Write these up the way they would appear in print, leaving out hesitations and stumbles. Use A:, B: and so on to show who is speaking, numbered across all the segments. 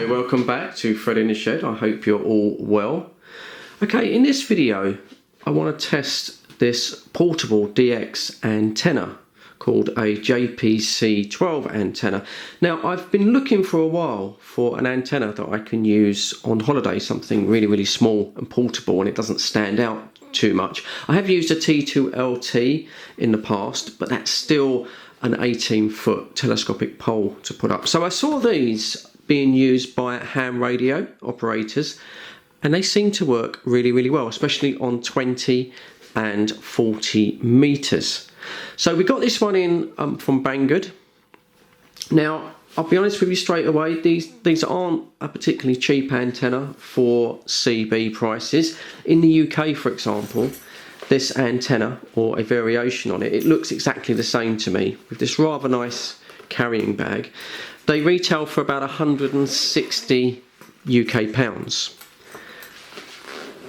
A: Hi, welcome back to Fred in the Shed. I hope you're all well. Okay, in this video I want to test this portable DX antenna called a JPC 12 antenna. Now, I've been looking for a while for an antenna that I can use on holiday, something really small and portable and it doesn't stand out too much. I have used a T2LT in the past, but that's still an 18-foot telescopic pole to put up. So I saw these being used by ham radio operators and they seem to work really well, especially on 20 and 40 meters. So we got this one in from Banggood. Now, I'll be honest with you straight away, these aren't a particularly cheap antenna for CB prices. In the UK, for example, this antenna or a variation on it, it looks exactly the same to me with this rather nice carrying bag. They retail for about 160 UK pounds.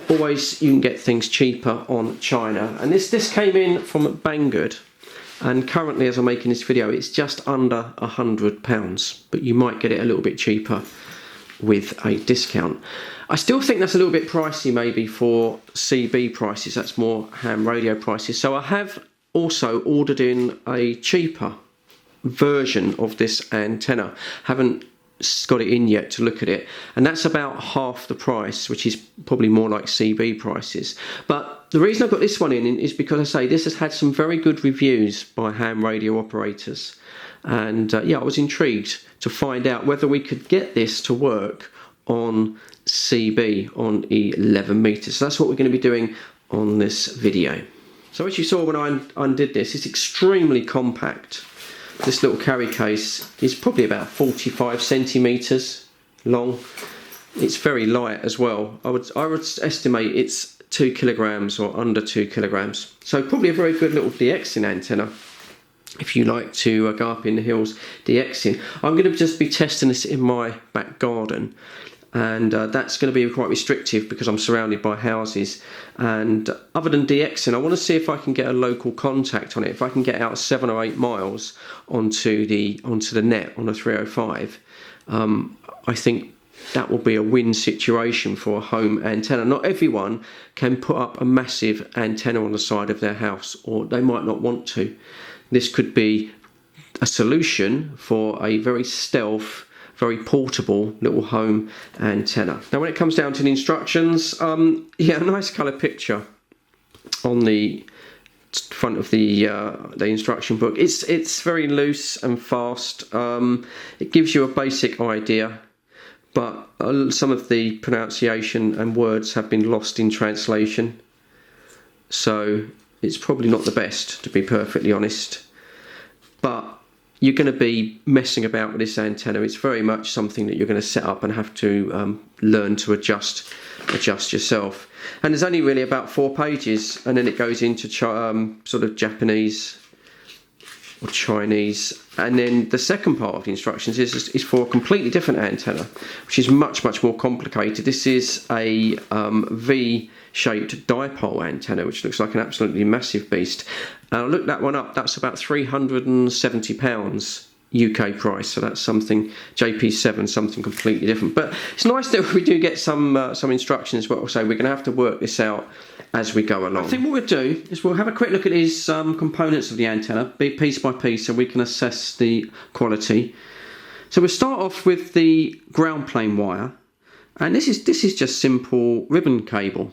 A: Always you can get things cheaper on China, and this came in from Banggood, and currently as I'm making this video it's just under £100, but you might get it a little bit cheaper with a discount. I still think that's a little bit pricey maybe for CB prices, that's more ham radio prices, so I have also ordered in a cheaper version of this antenna. Haven't got it in yet to look at it, and that's about half the price, which is probably more like CB prices. But the reason I got this one in is because I say this has had some very good reviews by ham radio operators, and yeah, I was intrigued to find out whether we could get this to work on CB on 11 meters. So that's what we're going to be doing on this video. So as you saw when I undid this, it's extremely compact. This little carry case is probably about 45 centimeters long. It's very light as well. I would estimate it's 2 kilograms or under 2 kilograms. So probably a very good little DXing antenna if you like to go up in the hills DXing. I'm going to just be testing this in my back garden, and that's going to be quite restrictive because I'm surrounded by houses. And other than DXing, I want to see if I can get a local contact on it. If I can get out 7 or 8 miles onto the net on a 305, I think that will be a win situation for a home antenna. Not everyone can put up a massive antenna on the side of their house, or they might not want to. This could be a solution for a very stealth, very portable little home antenna. Now when it comes down to the instructions, yeah, a nice colour picture on the front of the instruction book. It's very loose and fast. It gives you a basic idea, but some of the pronunciation and words have been lost in translation, so it's probably not the best, to be perfectly honest. But you're going to be messing about with this antenna. It's very much something that you're going to set up and have to learn to adjust yourself. And there's only really about 4 pages, and then it goes into sort of Japanese or Chinese. And then the second part of the instructions is for a completely different antenna, which is much more complicated. This is a V-shaped dipole antenna, which looks like an absolutely massive beast. And I looked that one up. That's about £370 UK price. So that's something JP7, something completely different. But it's nice that we do get some instructions. But also we're going to have to work this out as we go along. I think what we'll do is we'll have a quick look at these components of the antenna, piece by piece, so we can assess the quality. So we'll start off with the ground plane wire, and this is just simple ribbon cable,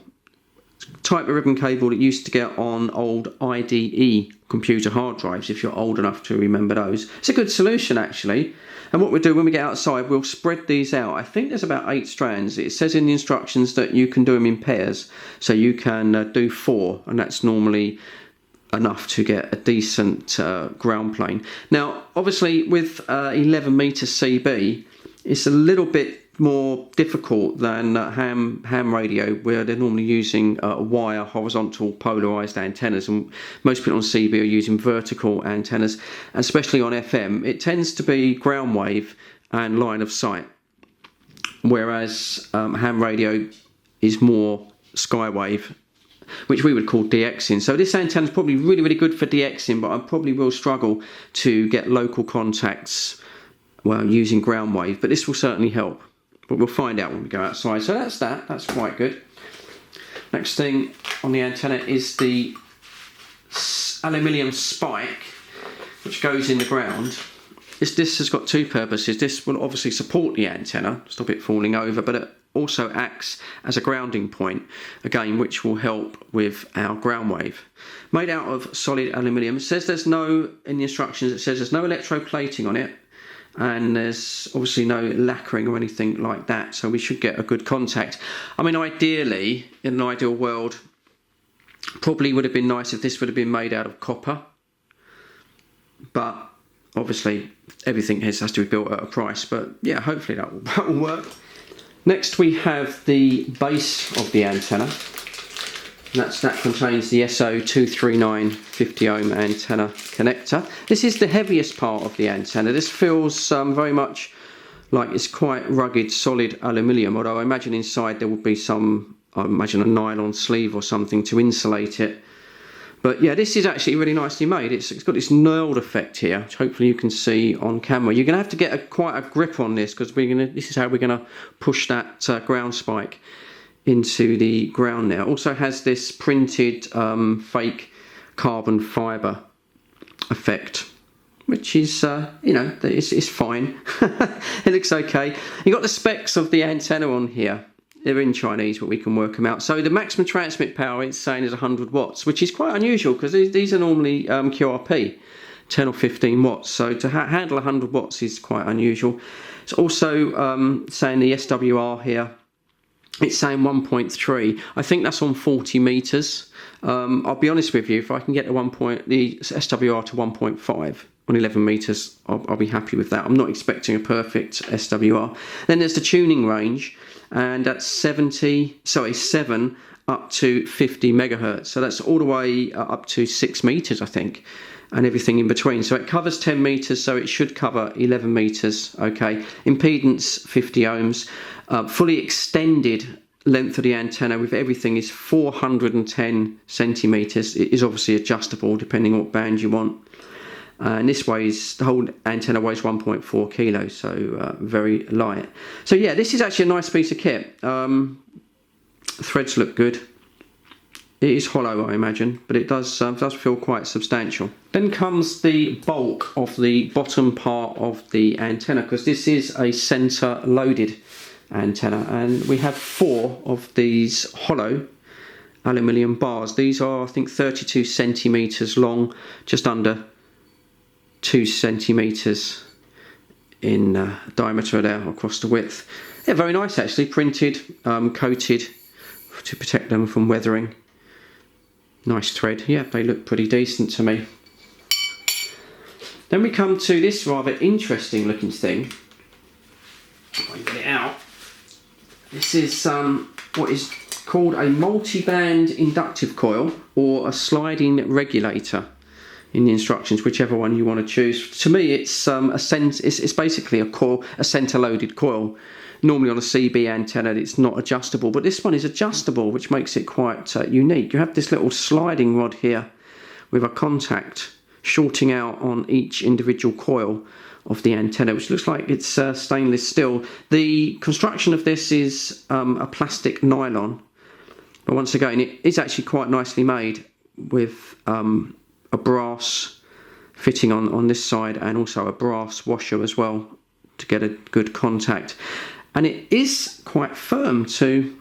A: type of ribbon cable that used to get on old IDE computer hard drives, if you're old enough to remember those. It's a good solution actually. And what we'll do when we get outside, we'll spread these out. I think there's about 8 strands. It says in the instructions that you can do them in pairs, so you can do 4, and that's normally enough to get a decent ground plane. Now obviously with 11 meter CB, it's a little bit more difficult than ham radio, where they're normally using wire horizontal polarized antennas, and most people on CB are using vertical antennas, and especially on FM it tends to be ground wave and line of sight, whereas ham radio is more skywave, which we would call DXing. So this antenna is probably really good for DXing, but I probably will struggle to get local contacts, well, using ground wave, but this will certainly help. but we'll find out when we go outside. So that's quite good. Next thing on the antenna is the aluminium spike, which goes in the ground. This has got two purposes. This will obviously support the antenna, stop it falling over, but it also acts as a grounding point, again, which will help with our ground wave. Made out of solid aluminium. It says there's no, in the instructions, it says there's no electroplating on it, and there's obviously no lacquering or anything like that, so we should get a good contact. I mean, ideally, in an ideal world, probably would have been nice if this would have been made out of copper, but obviously everything has to be built at a price. But yeah, hopefully that will work. Next we have the base of the antenna. That contains the SO239 50 ohm antenna connector. This is the heaviest part of the antenna. This feels very much like it's quite rugged, solid aluminium, although I imagine inside there would be some, I imagine a nylon sleeve or something to insulate it. But yeah, this is actually really nicely made. It's got this knurled effect here, which hopefully you can see on camera. You're going to have to get quite a grip on this, because this is how we're going to push that ground spike into the ground now. Also has this printed fake carbon fibre effect, which is, you know, it's fine. It looks okay. You've got the specs of the antenna on here. They're in Chinese, but we can work them out. So the maximum transmit power it's saying is 100 watts, which is quite unusual, because these are normally QRP, 10 or 15 watts. So to handle 100 watts is quite unusual. It's also saying the SWR here, it's saying 1.3. I think that's on 40 meters. I'll be honest with you, if I can get the SWR to 1.5 on 11 meters, I'll be happy with that. I'm not expecting a perfect SWR. Then there's the tuning range, and that's 7 up to 50 megahertz. So that's all the way up to 6 meters, I think, and everything in between. So it covers 10 meters, so it should cover 11 meters. Okay, impedance 50 ohms. Fully extended length of the antenna with everything is 410 centimeters. It is obviously adjustable depending on what band you want. And this weighs, the whole antenna weighs 1.4 kilos, so very light. So yeah, this is actually a nice piece of kit. Threads look good. It is hollow, I imagine, but it does feel quite substantial. Then comes the bulk of the bottom part of the antenna, because this is a centre loaded antenna, and we have 4 of these hollow aluminium bars. These are, I think, 32 centimeters long, just under 2 centimeters in diameter there across the width. They're very nice, actually, printed, coated to protect them from weathering. Nice thread. Yeah, they look pretty decent to me. Then we come to this rather interesting looking thing. If I can get it out. This is what is called a multi-band inductive coil, or a sliding regulator in the instructions, whichever one you want to choose. To me, it's it's basically a coil, a centre-loaded coil. Normally on a CB antenna, it's not adjustable, but this one is adjustable, which makes it quite unique. You have this little sliding rod here with a contact shorting out on each individual coil of the antenna, which looks like it's stainless steel. The construction of this is a plastic nylon, but once again, it is actually quite nicely made with a brass fitting on this side, and also a brass washer as well to get a good contact. And it is quite firm to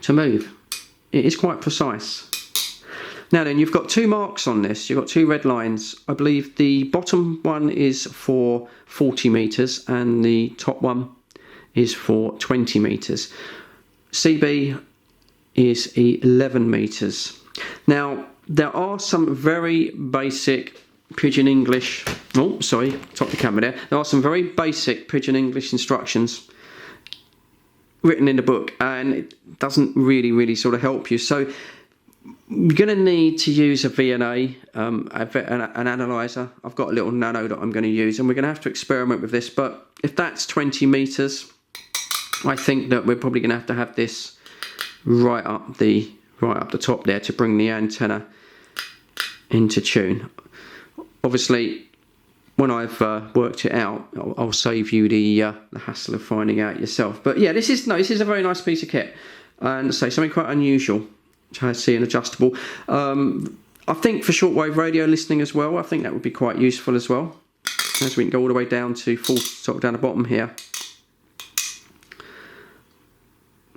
A: move. It is quite precise. Now then, you've got 2 marks on this. You've got 2 red lines. I believe the bottom one is for 40 meters and the top one is for 20 meters. CB is 11 meters. Now, there are some very basic Pidgin English, oh sorry, top the camera there. There are some very basic Pidgin English instructions written in the book, and it doesn't really sort of help you. So you're going to need to use a VNA, an analyzer. I've got a little nano that I'm going to use, and we're going to have to experiment with this. But if that's 20 meters, I think that we're probably going to have this right up the top there to bring the antenna into tune. Obviously, when I've worked it out, I'll save you the hassle of finding out yourself. But yeah, this is a very nice piece of kit, and say something quite unusual. See, an adjustable. I think for shortwave radio listening as well, I think that would be quite useful as well. As we can go all the way down to sort of down the bottom here,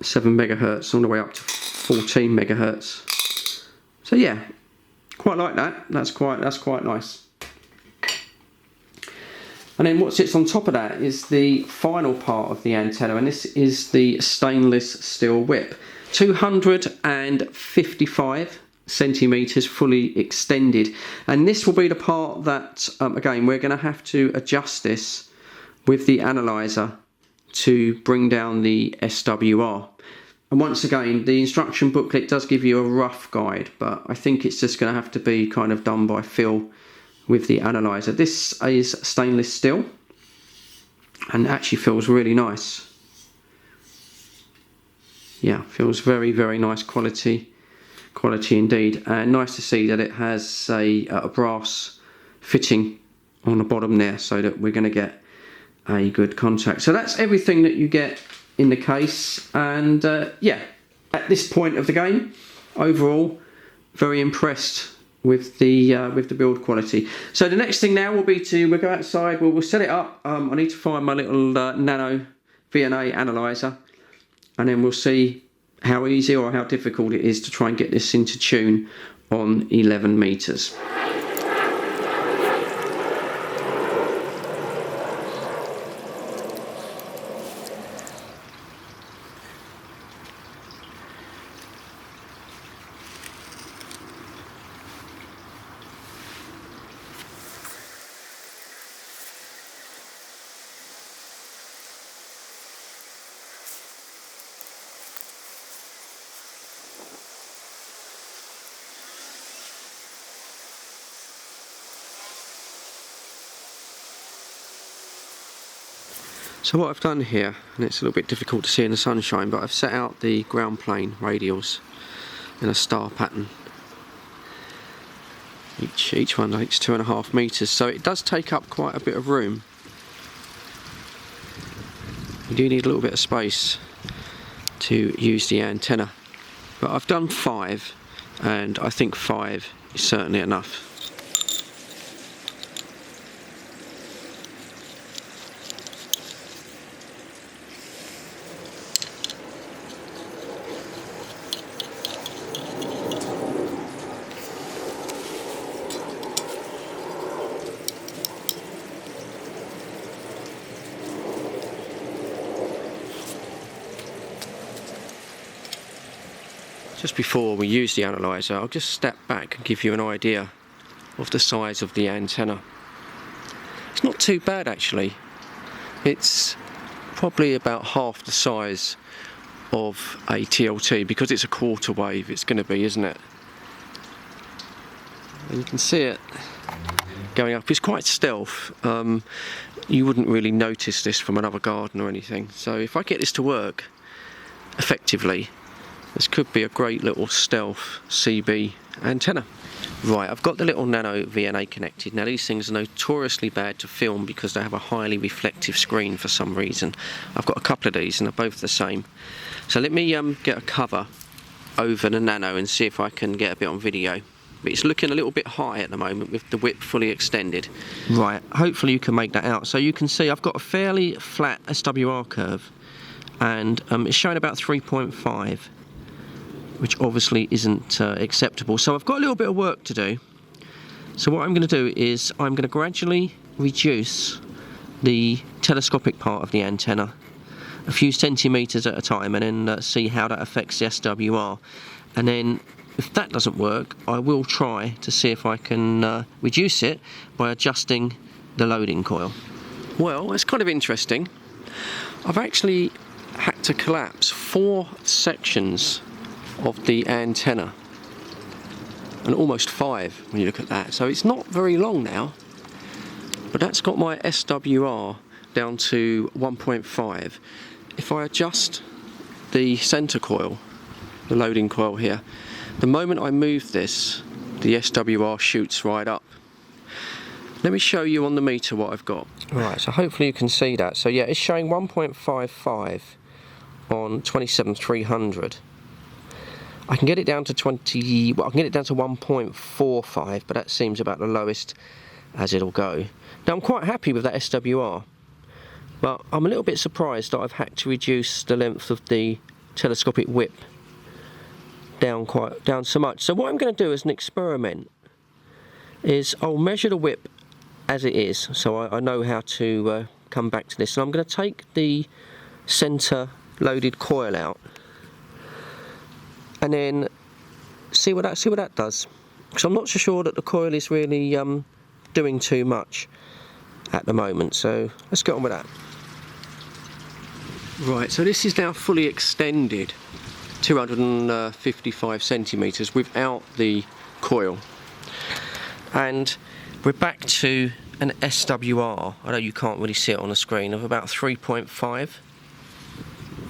A: 7 megahertz all the way up to 14 megahertz. So yeah, quite like that. That's quite nice. And then what sits on top of that is the final part of the antenna, and this is the stainless steel whip, 255 centimeters fully extended, and this will be the part that again we're going to have to adjust this with the analyzer to bring down the SWR. And once again, the instruction booklet does give you a rough guide, but I think it's just going to have to be kind of done by feel with the analyzer. This is stainless steel and actually feels really nice. Yeah, feels very nice quality indeed, and nice to see that it has a brass fitting on the bottom there, so that we're going to get a good contact. So that's everything that you get in the case, and yeah, at this point of the game, overall, very impressed with the build quality. So the next thing now will be we'll go outside, we'll set it up. I need to find my little nano VNA analyzer, and then we'll see how easy or how difficult it is to try and get this into tune on 11 meters. So what I've done here, and it's a little bit difficult to see in the sunshine, but I've set out the ground plane radials in a star pattern. Each one takes 2.5 meters, so it does take up quite a bit of room. You do need a little bit of space to use the antenna, but I've done 5, and I think 5 is certainly enough. Just before we use the analyzer, I'll just step back and give you an idea of the size of the antenna. It's not too bad actually. It's probably about half the size of a TLT, because it's a quarter wave it's going to be, isn't it? And you can see it going up. It's quite stealth. You wouldn't really notice this from another garden or anything. So if I get this to work effectively, this could be a great little stealth CB antenna. Right, I've got the little nano VNA connected. Now these things are notoriously bad to film because they have a highly reflective screen for some reason. I've got a couple of these and they're both the same. So let me get a cover over the nano and see if I can get a bit on video. But it's looking a little bit high at the moment with the whip fully extended. Right, hopefully you can make that out. So you can see I've got a fairly flat SWR curve, and it's showing about 3.5. which obviously isn't acceptable. So I've got a little bit of work to do. So what I'm going to do is I'm going to gradually reduce the telescopic part of the antenna a few centimetres at a time, and then see how that affects the SWR. And then if that doesn't work, I will try to see if I can reduce it by adjusting the loading coil. Well, it's kind of interesting. I've actually had to collapse 4 sections of the antenna, and almost 5 when you look at that. So it's not very long now, but that's got my SWR down to 1.5. If I adjust the center coil, the loading coil here, the moment I move this, the SWR shoots right up. Let me show you on the meter what I've got. Right, so hopefully you can see that. So yeah, it's showing 1.55 on 27300. I can get it down to I can get it down to 1.45, but that seems about the lowest as it'll go. Now I'm quite happy with that SWR, but I'm a little bit surprised that I've had to reduce the length of the telescopic whip down so much. So what I'm going to do as an experiment is I'll measure the whip as it is, so I know how to come back to this. And I'm going to take the centre loaded coil out and then see what that does, because I'm not so sure that the coil is really doing too much at the moment. So let's get on with that. Right, so this is now fully extended 255 centimetres without the coil, and we're back to an SWR, I know you can't really see it on the screen, of about 3.5.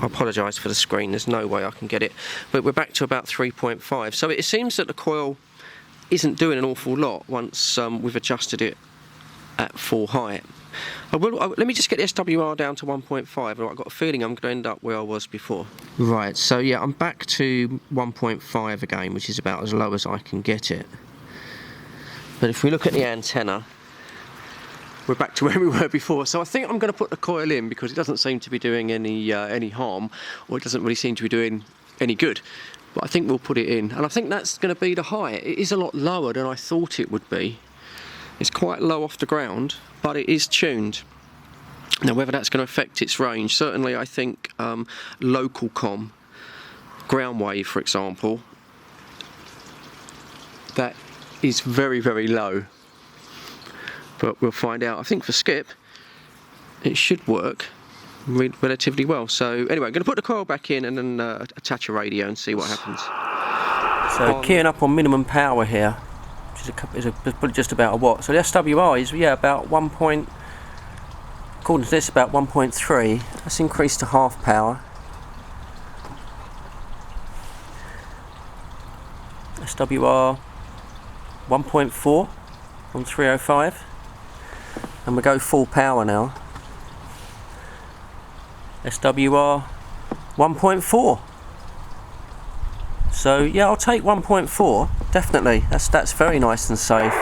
A: I apologise for the screen, there's no way I can get it, but we're back to about 3.5. So it seems that the coil isn't doing an awful lot once we've adjusted it at full height. Let me just get the SWR down to 1.5. I've got a feeling I'm going to end up where I was before. Right, so yeah, I'm back to 1.5 again, which is about as low as I can get it. But if we look at the antenna, we're back to where we were before. So I think I'm going to put the coil in because it doesn't seem to be doing any harm, or it doesn't really seem to be doing any good. But I think we'll put it in, and I think that's going to be the height. It is a lot lower than I thought it would be. It's quite low off the ground, but it is tuned. Now whether that's going to affect its range, certainly I think local comm, ground wave for example, that is very, very low. But we'll find out. I think for skip it should work relatively well. So anyway, I'm going to put the coil back in and then attach a radio and see what happens. So keying up on minimum power here, which is probably just about a watt. So the SWR is about according to this about 1.3. Let's increase to half power. SWR 1.4 on 305, and we go full power now. SWR 1.4. So yeah, I'll take 1.4 definitely. That's very nice and safe.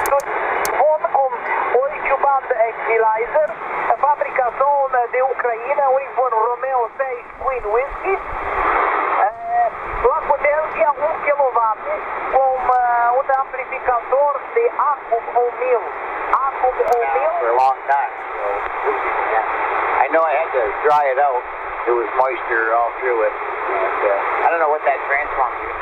B: For a long time, so I know I had to dry it out. There was moisture all through it. And, I don't know what that transformer is.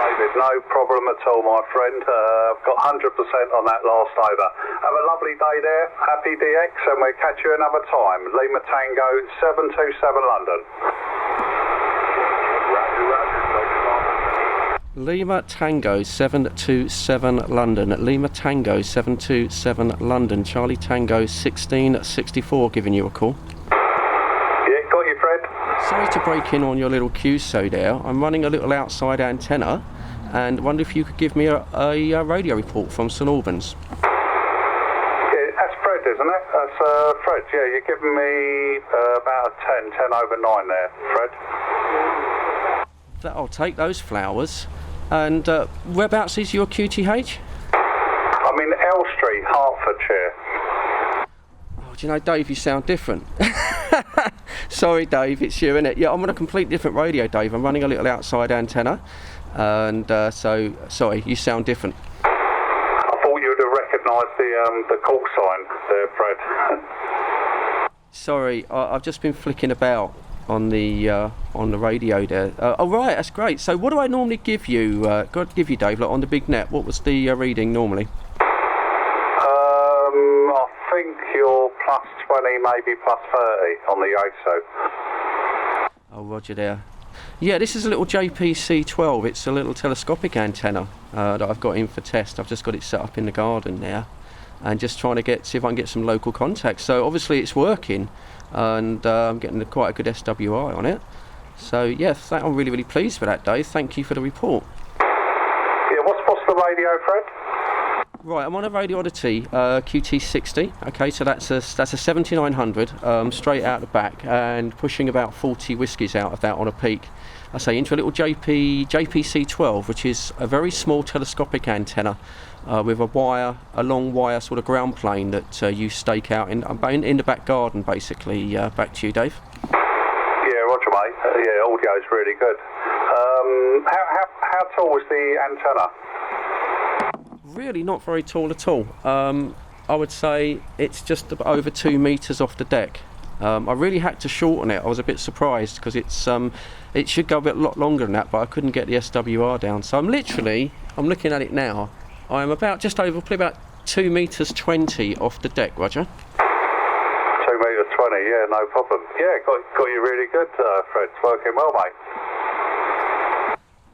C: David, no problem at all, my friend. I've got 100% on that last over. Have a lovely day there. Happy DX, and we'll catch you another time. Lima Tango 727 London.
A: Lima Tango 727 London. Lima Tango 727 London. Charlie Tango 1664 giving you a call.
C: Yeah, got you, Fred.
A: Sorry to break in on your little QSO there. I'm running a little outside antenna and wonder if you could give me a radio report from St Albans.
C: Yeah, that's Fred, isn't it? That's Fred, yeah, you're giving me about a 10 over 9 there, Fred.
A: I'll take those flowers. And whereabouts is your QTH?
C: I'm in Elstree, Hertfordshire.
A: Oh, do you know, Dave, you sound different. Sorry, Dave, it's you, innit? Yeah, I'm on a completely different radio, Dave. I'm running a little outside antenna. And so, sorry, you sound different.
C: I thought you would have recognised the call sign there, Fred.
A: Sorry, I've just been flicking about on the radio there. Oh right, that's great. So what do I normally give you? Dave, like on the big net? What was the reading normally?
C: I think you're plus 20, maybe plus 30 on the ISO.
A: Oh, roger there. Yeah, this is a little JPC 12. It's a little telescopic antenna that I've got in for test. I've just got it set up in the garden now, and just trying to see if I can get some local contacts. So obviously it's working. And I'm getting quite a good SWI on it. So yeah, I'm really, really pleased with that, Dave. Thank you for the report.
C: Yeah, what's the radio, Fred?
A: Right, I'm on a Radio Oddity QT60. Okay, so that's a 7900 straight out the back, and pushing about 40 whiskies out of that on a peak. I say into a little JPC 12, which is a very small telescopic antenna with a long wire sort of ground plane that you stake out in the back garden, basically. Back to you, Dave.
C: Yeah, roger, mate. Yeah, audio's really good. How tall was the antenna?
A: Really not very tall at all. I would say it's just over 2 metres off the deck. I really had to shorten it. I was a bit surprised because it should go a lot longer than that, but I couldn't get the SWR down. So I'm looking at it now. I'm just over, probably about 2 metres 20 off the deck, Roger.
C: 2 metres 20, yeah, no problem. Yeah, got you really good, Fred. It's working well, mate.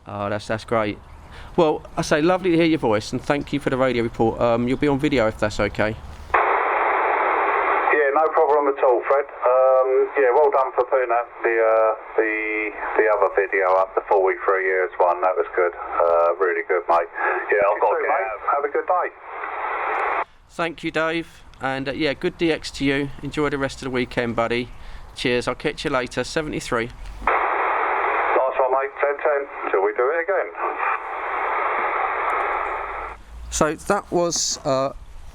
A: Oh, that's great. Well, I say lovely to hear your voice, and thank you for the radio report. You'll be on video if that's okay.
C: Yeah, no problem at all, Fred. Yeah, well done for putting up the other video up, the 43 years one. That was good. Really good, mate. Yeah, I've got to get out. Have a good day.
A: Thank you, Dave. And yeah, good DX to you. Enjoy the rest of the weekend, buddy. Cheers. I'll catch you later. 73.
C: Nice one, mate. 10-10 till we do it again.
A: So that was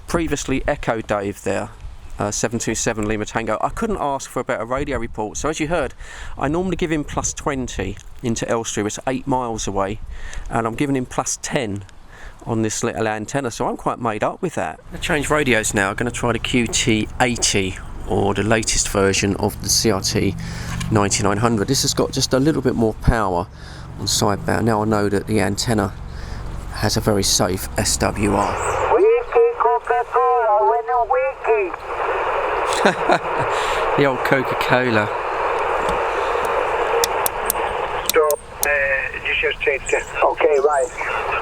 A: previously Echo Dave there, 727 Lima Tango. I couldn't ask for a better radio report. So as you heard, I normally give him plus 20 into Elstree. It's 8 miles away, and I'm giving him plus 10 on this little antenna. So I'm quite made up with that. I'm going to change radios now. I'm going to try the QT80, or the latest version of the CRT 9900. This has got just a little bit more power on sidebound. Now I know that the antenna has a very safe SWR.
B: Wiki, Coca-Cola, when a wiki.
A: The old Coca-Cola.
B: Stop, 17. Ok, vai.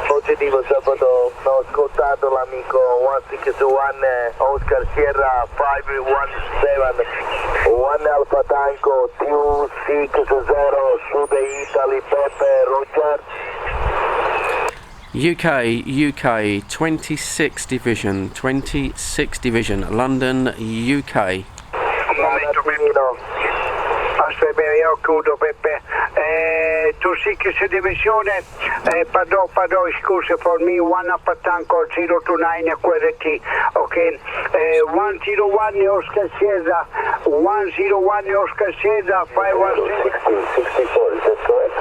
B: Positivo sabato. Ho ascoltato l'amico 161 Oscar Sierra 517. 1 Alpha Tango 260 Sude Italy Pepe Roger.
A: UK, 26 Division, London, UK.
B: Un momento, Pepe. Aspetta, io chiudo, Pepe. Tu sì che sei divisione, pardon, scusa, for me, 1 Alpha Tango 029 QRT, ok? 101 Oscar Sierra, 101 Oscar Sierra, 516. 64, is that correct?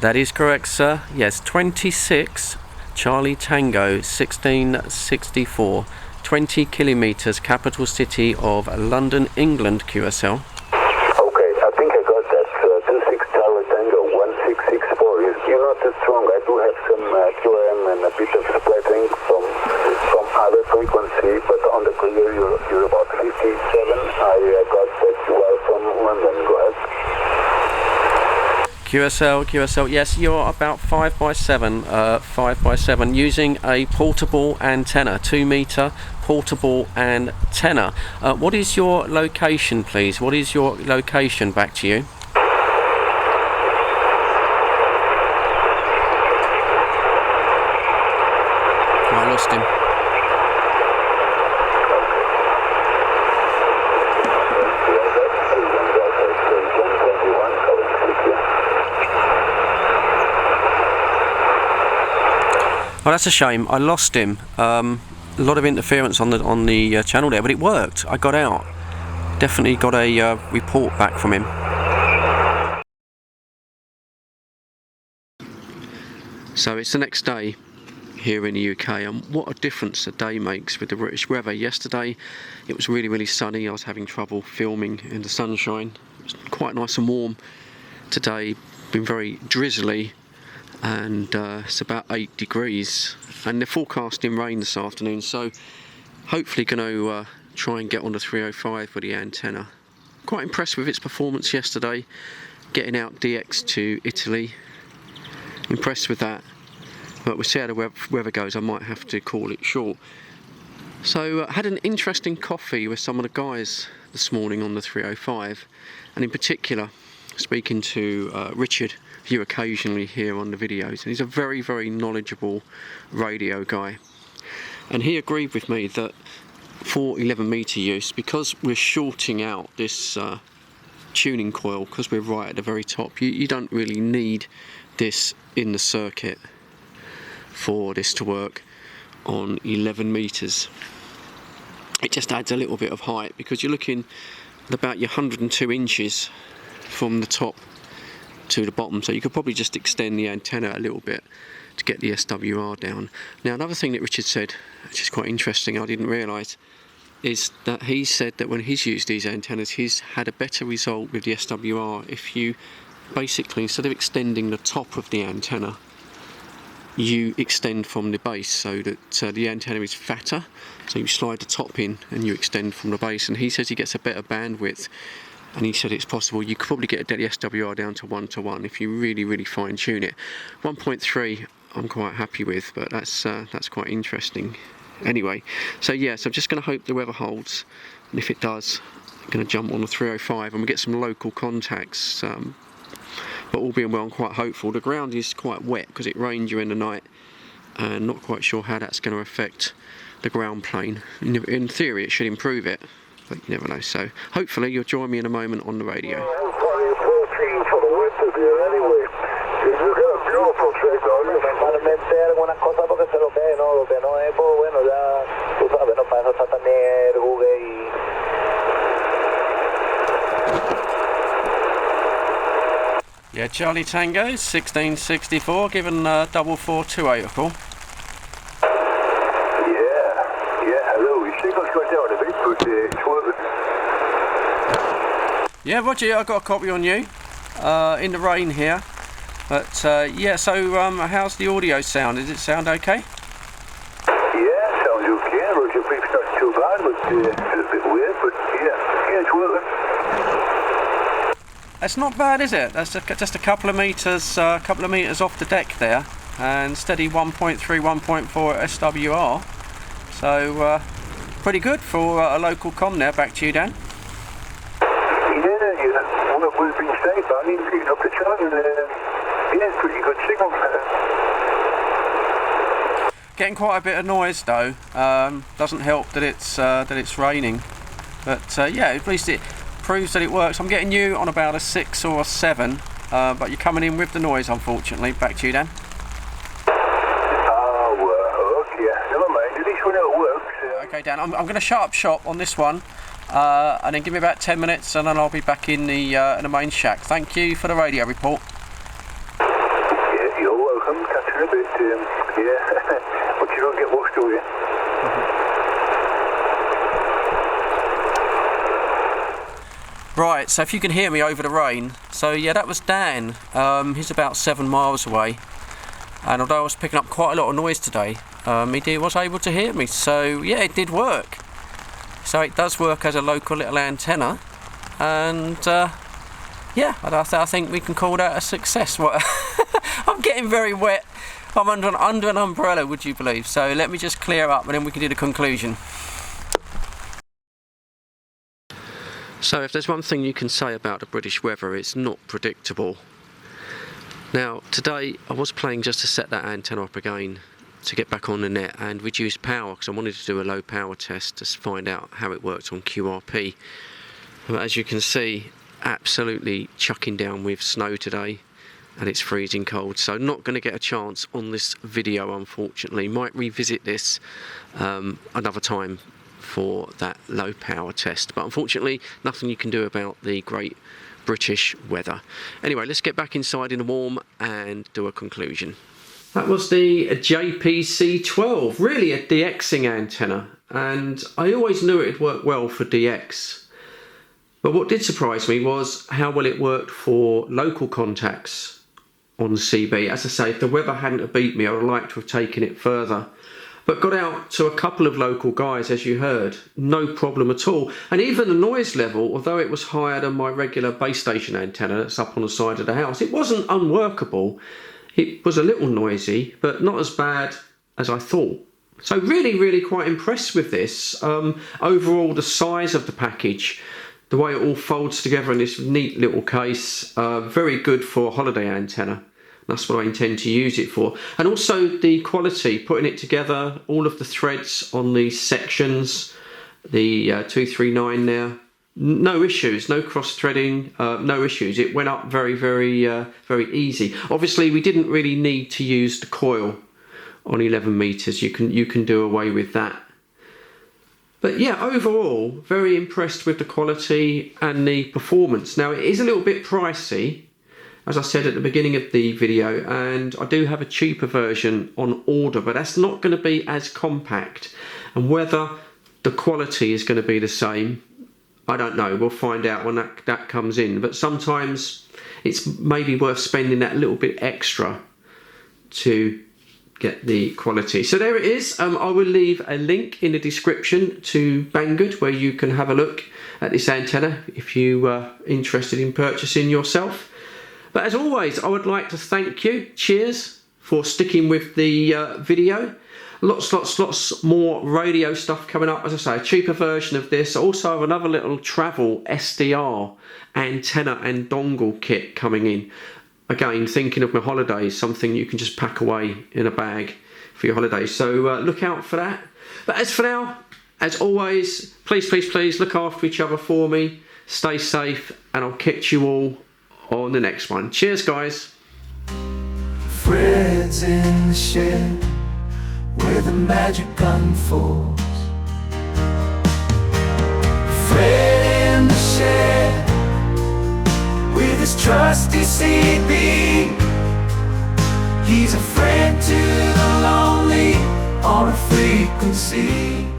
A: That is correct, sir. Yes, 26 Charlie Tango 1664, 20 kilometres, capital city of London, England, QSL.
D: Okay, I think I got that. 26 Charlie Tango 1664. You're not too strong. I do have some QM and a bit of splitting from other frequency, but on the clear you're about 57. I got that you are from London. Go ahead.
A: QSL, yes, you're about 5x7, using a portable antenna, 2 metre portable antenna. What is your location, please? What is your location? Back to you. I lost him. Oh, that's a shame. I lost him. A lot of interference on the channel there, but it worked. I got out. Definitely got a report back from him. So it's the next day here in the UK, and what a difference a day makes with the British weather. Yesterday it was really, really sunny. I was having trouble filming in the sunshine. It was quite nice and warm. Today been very drizzly, and it's about 8 degrees, and they're forecasting rain this afternoon, so hopefully going to try and get on the 305 with the antenna. Quite impressed with its performance yesterday, getting out DX to Italy. Impressed with that, but we'll see how the weather goes. I might have to call it short. So had an interesting coffee with some of the guys this morning on the 305, and in particular speaking to Richard you occasionally hear on the videos. And he's a very, very knowledgeable radio guy. And he agreed with me that for 11 metre use, because we're shorting out this tuning coil, because we're right at the very top, you don't really need this in the circuit for this to work on 11 metres. It just adds a little bit of height, because you're looking at about your 102 inches from the top to the bottom, so you could probably just extend the antenna a little bit to get the SWR down. Now, another thing that Richard said, which is quite interesting, I didn't realise, is that he said that when he's used these antennas, he's had a better result with the SWR if you basically, instead of extending the top of the antenna, you extend from the base, so that the antenna is fatter, so you slide the top in and you extend from the base. And he says he gets a better bandwidth, and he said it's possible you could probably get the SWR down to 1:1 if you really fine tune it. 1.3 I'm quite happy with, but that's quite interesting. Anyway, so yes, I'm just going to hope the weather holds, and if it does, I'm going to jump on the 305 and we get some local contacts. But all being well, I'm quite hopeful. The ground is quite wet because it rained during the night, and not quite sure how that's going to affect the ground plane. In theory, it should improve it, but you never know. So hopefully you'll join me in a moment on the radio. Yeah, Charlie Tango, 1664, given 4428 a call.
D: Hello, your signal's going down a bit, but it's working.
A: Yeah, Roger, I got a copy on you, in the rain here. But yeah, so how's the audio sound? Does it sound okay?
D: Yeah, sounds okay. Roger, it's not too bad, but it's a bit weird, but yeah, it's working.
A: It's not bad, is it? That's just a couple of meters off the deck there, and steady 1.3, 1.4 SWR. So pretty good for a local com there. Back to you, Dan.
D: Yeah. Well, we've been safe. I mean, picking up the channel. Yeah, pretty good signal.
A: Getting quite a bit of noise though. Doesn't help that it's raining. But yeah, at least it proves that it works. I'm getting you on about a 6 or a 7, but you're coming in with the noise, unfortunately. Back to you, Dan.
D: Okay. Never mind. At least we know it works.
A: Okay, Dan. I'm going to shut up shop on this one, and then give me about 10 minutes, and then I'll be back in the main shack. Thank you for the radio report.
D: Yeah, you're welcome. Catch you in a bit. Yeah, but you don't get washed, do you?
A: Right, so if you can hear me over the rain, so yeah, that was Dan. He's about 7 miles away, and although I was picking up quite a lot of noise today, he was able to hear me, so yeah, it did work. So it does work as a local little antenna, and yeah, I think we can call that a success. I'm getting very wet. I'm under an umbrella, would you believe? So let me just clear up and then we can do the conclusion. So if there's one thing you can say about the British weather, it's not predictable. Now today I was planning just to set that antenna up again to get back on the net and reduce power, because I wanted to do a low power test to find out how it worked on QRP. But as you can see, absolutely chucking down with snow today, and it's freezing cold, so not going to get a chance on this video, unfortunately. Might revisit this another time for that low power test, but unfortunately nothing you can do about the great British weather. Anyway, let's get back inside in the warm and do a conclusion. That was the JPC 12, really a DXing antenna, and I always knew it'd work well for DX. But what did surprise me was how well it worked for local contacts on CB. As I say, if the weather hadn't have beat me, I would like to have taken it further. But got out to a couple of local guys, as you heard, no problem at all. And even the noise level, although it was higher than my regular base station antenna that's up on the side of the house, it wasn't unworkable. It was a little noisy, but not as bad as I thought. So really quite impressed with this. Overall, the size of the package the way it all folds together in this neat little case, very good for a holiday antenna. That's what I intend to use it for. And also the quality, putting it together, all of the threads on the sections, the 239 now, no issues, no cross threading, no issues. It went up very, very, very easy. Obviously, we didn't really need to use the coil on 11 meters. You can do away with that. But yeah, overall, very impressed with the quality and the performance. Now, it is a little bit pricey, as I said at the beginning of the video, and I do have a cheaper version on order, but that's not going to be as compact. And whether the quality is going to be the same, I don't know. We'll find out when that comes in. But sometimes it's maybe worth spending that little bit extra to get the quality. So there it is. I will leave a link in the description to Banggood where you can have a look at this antenna if you are interested in purchasing yourself. But as always, I would like to thank you. Cheers for sticking with the video. Lots more radio stuff coming up. As I say, a cheaper version of this. I also have another little travel SDR antenna and dongle kit coming in. Again, thinking of my holidays, something you can just pack away in a bag for your holidays. So look out for that. But as for now, as always, please look after each other for me. Stay safe, and I'll catch you all on the next one. Cheers, guys.
E: Fred's in the shed where the magic unfolds. Fred in the shed with his trusty CB. He's a friend to the lonely on a frequency.